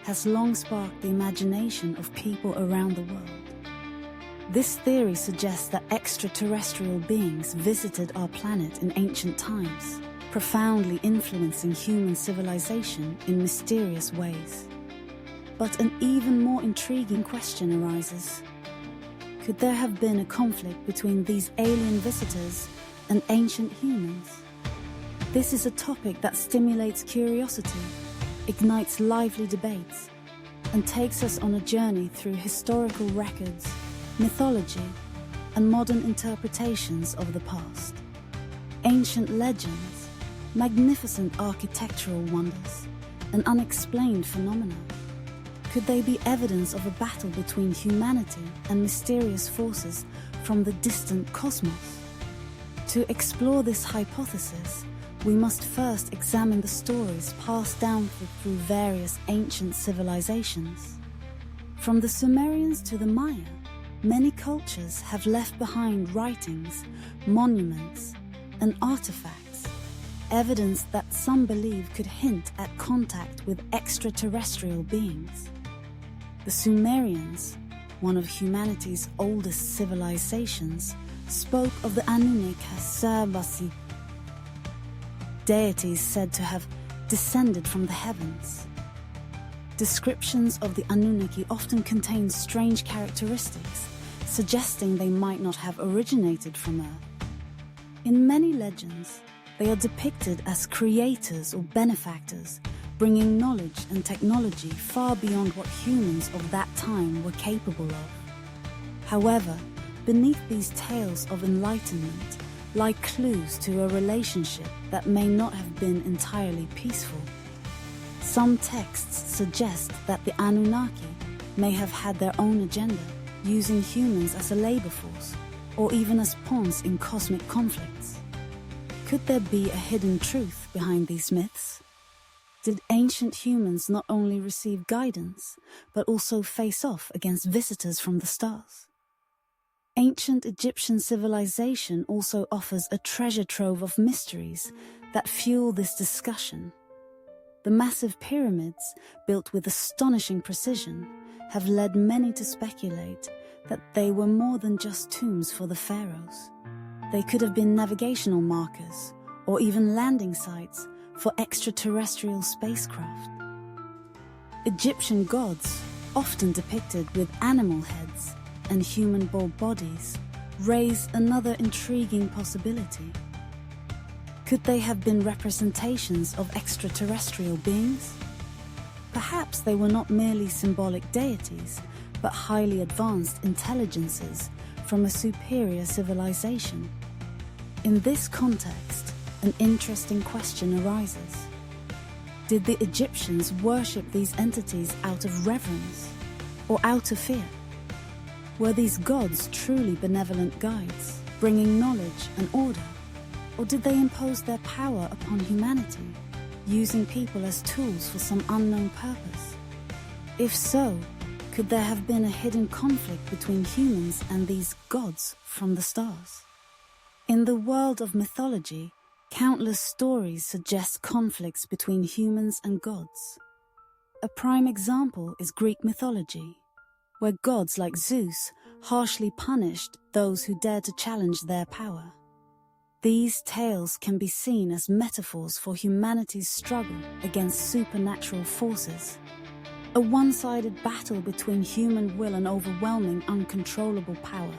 has long sparked the imagination of people around the world. This theory suggests that extraterrestrial beings visited our planet in ancient times, profoundly influencing human civilization in mysterious ways. But an even more intriguing question arises. Could there have been a conflict between these alien visitors and ancient humans? This is a topic that stimulates curiosity, ignites lively debates, and takes us on a journey through historical records, mythology, and modern interpretations of the past. Ancient legends, magnificent architectural wonders, and unexplained phenomena. Could they be evidence of a battle between humanity and mysterious forces from the distant cosmos? To explore this hypothesis, we must first examine the stories passed down through various ancient civilizations. From the Sumerians to the Maya, many cultures have left behind writings, monuments, and artifacts, evidence that some believe could hint at contact with extraterrestrial beings. The Sumerians, one of humanity's oldest civilizations, spoke of the Anunnaki, deities said to have descended from the heavens. Descriptions of the Anunnaki often contain strange characteristics, suggesting they might not have originated from Earth. In many legends, they are depicted as creators or benefactors, bringing knowledge and technology far beyond what humans of that time were capable of. However, beneath these tales of enlightenment lie clues to a relationship that may not have been entirely peaceful. Some texts suggest that the Anunnaki may have had their own agenda, using humans as a labor force, or even as pawns in cosmic conflicts. Could there be a hidden truth behind these myths? Did ancient humans not only receive guidance, but also face off against visitors from the stars? Ancient Egyptian civilization also offers a treasure trove of mysteries that fuel this discussion. The massive pyramids, built with astonishing precision, have led many to speculate that they were more than just tombs for the pharaohs. They could have been navigational markers, or even landing sites for extraterrestrial spacecraft. Egyptian gods, often depicted with animal heads and human-born bodies, raise another intriguing possibility. Could they have been representations of extraterrestrial beings? Perhaps they were not merely symbolic deities, but highly advanced intelligences from a superior civilization. In this context, an interesting question arises. Did the Egyptians worship these entities out of reverence or out of fear? Were these gods truly benevolent guides, bringing knowledge and order? Or did they impose their power upon humanity, using people as tools for some unknown purpose? If so, could there have been a hidden conflict between humans and these gods from the stars? In the world of mythology, countless stories suggest conflicts between humans and gods. A prime example is Greek mythology, where gods like Zeus harshly punished those who dared to challenge their power. These tales can be seen as metaphors for humanity's struggle against supernatural forces, a one-sided battle between human will and overwhelming, uncontrollable power.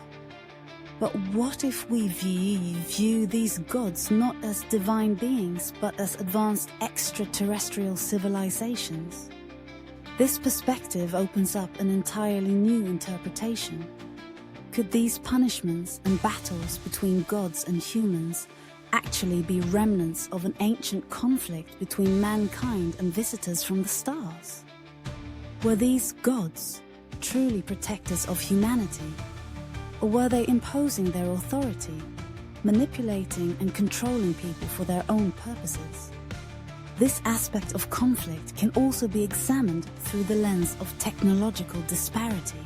But what if we view these gods not as divine beings, but as advanced extraterrestrial civilizations? This perspective opens up an entirely new interpretation. Could these punishments and battles between gods and humans actually be remnants of an ancient conflict between mankind and visitors from the stars? Were these gods truly protectors of humanity? Or were they imposing their authority, manipulating and controlling people for their own purposes? This aspect of conflict can also be examined through the lens of technological disparity.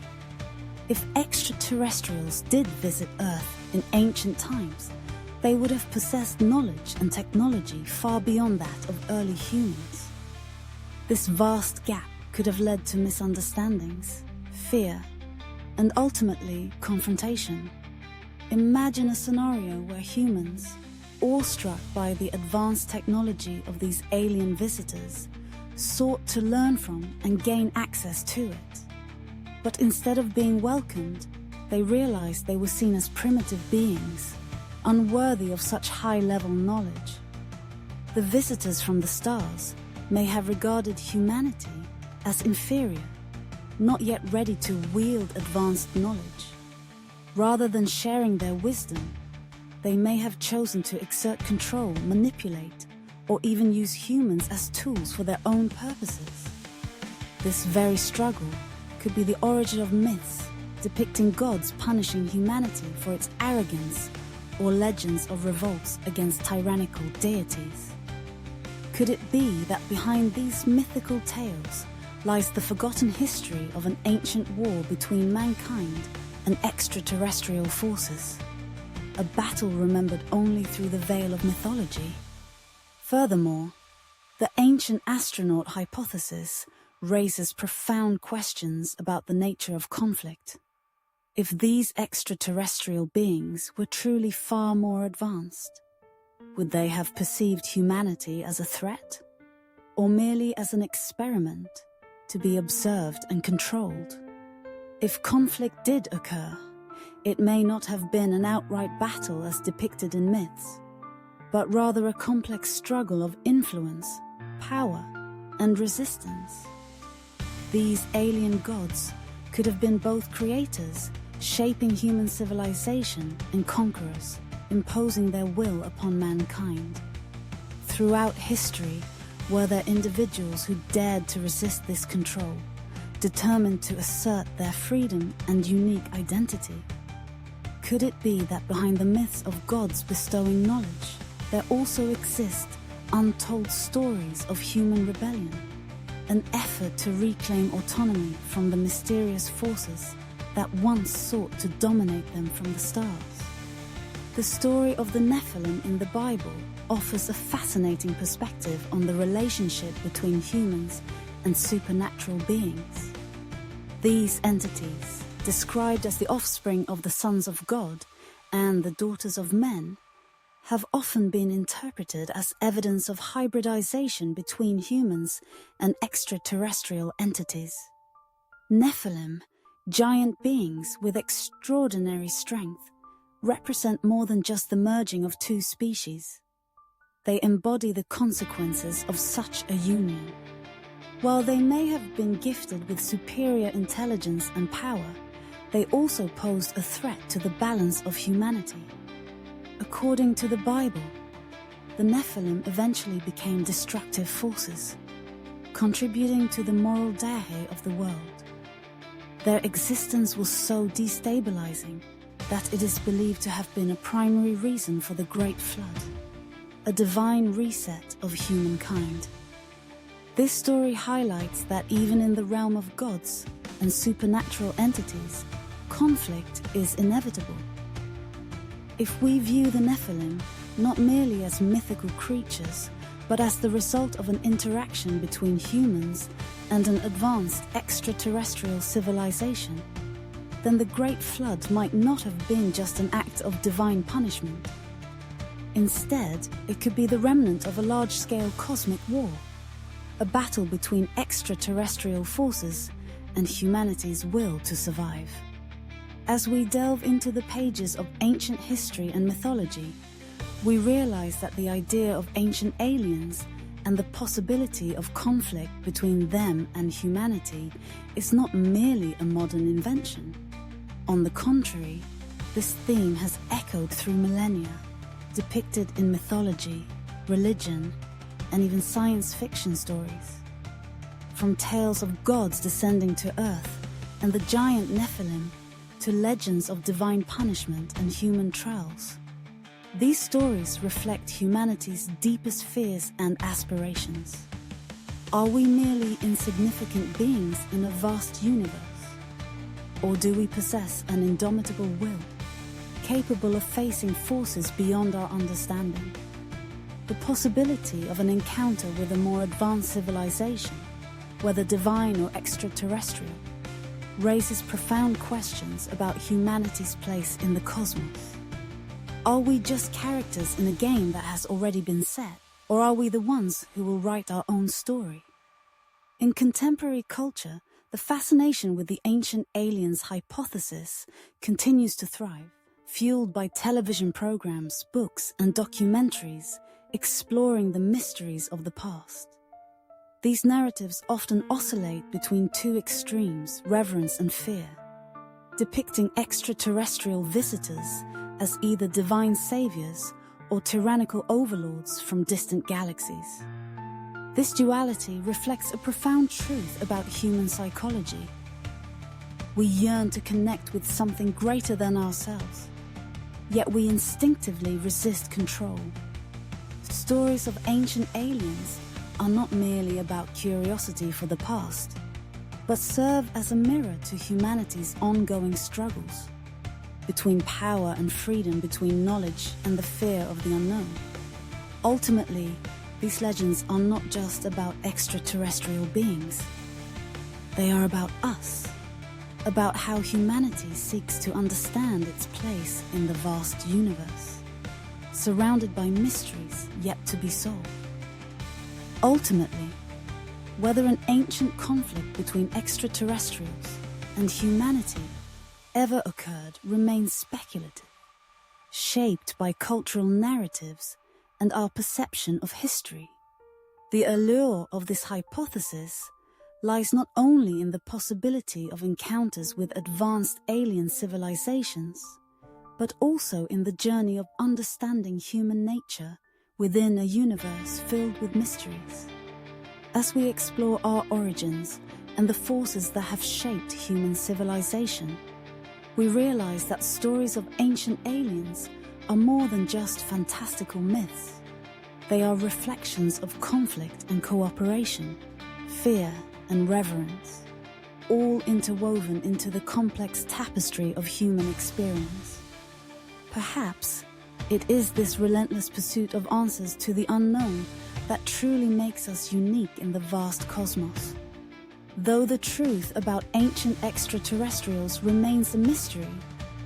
If extraterrestrials did visit Earth in ancient times, they would have possessed knowledge and technology far beyond that of early humans. This vast gap could have led to misunderstandings, fear, and ultimately confrontation. Imagine a scenario where humans, awestruck by the advanced technology of these alien visitors, sought to learn from and gain access to it. But instead of being welcomed, they realized they were seen as primitive beings, unworthy of such high-level knowledge. The visitors from the stars may have regarded humanity as inferior, not yet ready to wield advanced knowledge. Rather than sharing their wisdom, they may have chosen to exert control, manipulate, or even use humans as tools for their own purposes. This very struggle could be the origin of myths depicting gods punishing humanity for its arrogance, or legends of revolts against tyrannical deities. Could it be that behind these mythical tales lies the forgotten history of an ancient war between mankind and extraterrestrial forces? A battle remembered only through the veil of mythology. Furthermore, the ancient astronaut hypothesis raises profound questions about the nature of conflict. If these extraterrestrial beings were truly far more advanced, would they have perceived humanity as a threat, or merely as an experiment to be observed and controlled? If conflict did occur, it may not have been an outright battle as depicted in myths, but rather a complex struggle of influence, power, and resistance. These alien gods could have been both creators, shaping human civilization, and conquerors, imposing their will upon mankind. Throughout history, were there individuals who dared to resist this control, determined to assert their freedom and unique identity? Could it be that behind the myths of gods bestowing knowledge, there also exist untold stories of human rebellion, an effort to reclaim autonomy from the mysterious forces that once sought to dominate them from the stars? The story of the Nephilim in the Bible offers a fascinating perspective on the relationship between humans and supernatural beings. These entities, described as the offspring of the sons of God and the daughters of men, have often been interpreted as evidence of hybridization between humans and extraterrestrial entities. Nephilim, giant beings with extraordinary strength, represent more than just the merging of two species. They embody the consequences of such a union. While they may have been gifted with superior intelligence and power, they also posed a threat to the balance of humanity. According to the Bible, the Nephilim eventually became destructive forces, contributing to the moral decay of the world. Their existence was so destabilizing that it is believed to have been a primary reason for the Great Flood, a divine reset of humankind. This story highlights that even in the realm of gods and supernatural entities, conflict is inevitable. If we view the Nephilim not merely as mythical creatures, but as the result of an interaction between humans and an advanced extraterrestrial civilization, then the Great Flood might not have been just an act of divine punishment. Instead, it could be the remnant of a large-scale cosmic war, a battle between extraterrestrial forces and humanity's will to survive. As we delve into the pages of ancient history and mythology, we realize that the idea of ancient aliens and the possibility of conflict between them and humanity is not merely a modern invention. On the contrary, this theme has echoed through millennia, depicted in mythology, religion, and even science fiction stories. From tales of gods descending to earth and the giant Nephilim, to legends of divine punishment and human trials. These stories reflect humanity's deepest fears and aspirations. Are we merely insignificant beings in a vast universe? Or do we possess an indomitable will, capable of facing forces beyond our understanding? The possibility of an encounter with a more advanced civilization, whether divine or extraterrestrial, raises profound questions about humanity's place in the cosmos. Are we just characters in a game that has already been set, or are we the ones who will write our own story? In contemporary culture, the fascination with the ancient aliens hypothesis continues to thrive, fueled by television programs, books, and documentaries exploring the mysteries of the past. These narratives often oscillate between two extremes, reverence and fear, depicting extraterrestrial visitors as either divine saviors or tyrannical overlords from distant galaxies. This duality reflects a profound truth about human psychology. We yearn to connect with something greater than ourselves, yet we instinctively resist control. Stories of ancient aliens are not merely about curiosity for the past, but serve as a mirror to humanity's ongoing struggles between power and freedom, between knowledge and the fear of the unknown. Ultimately, these legends are not just about extraterrestrial beings. They are about us, about how humanity seeks to understand its place in the vast universe, surrounded by mysteries yet to be solved. Ultimately, whether an ancient conflict between extraterrestrials and humanity ever occurred remains speculative, shaped by cultural narratives and our perception of history. The allure of this hypothesis lies not only in the possibility of encounters with advanced alien civilizations, but also in the journey of understanding human nature within a universe filled with mysteries. As we explore our origins and the forces that have shaped human civilization, we realize that stories of ancient aliens are more than just fantastical myths. They are reflections of conflict and cooperation, fear and reverence, all interwoven into the complex tapestry of human experience. Perhaps it is this relentless pursuit of answers to the unknown that truly makes us unique in the vast cosmos. Though the truth about ancient extraterrestrials remains a mystery,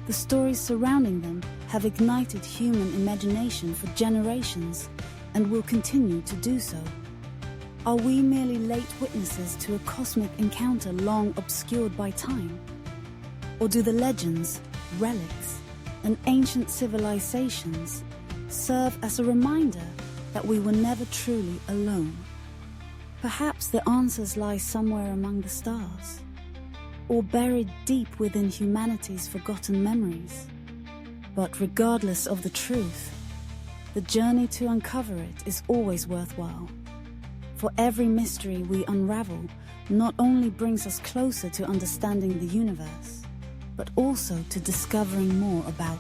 the stories surrounding them have ignited human imagination for generations and will continue to do so. Are we merely late witnesses to a cosmic encounter long obscured by time? Or do the legends, relics, and ancient civilizations serve as a reminder that we were never truly alone? Perhaps the answers lie somewhere among the stars, or buried deep within humanity's forgotten memories. But regardless of the truth, the journey to uncover it is always worthwhile. For every mystery we unravel not only brings us closer to understanding the universe, but also to discovering more about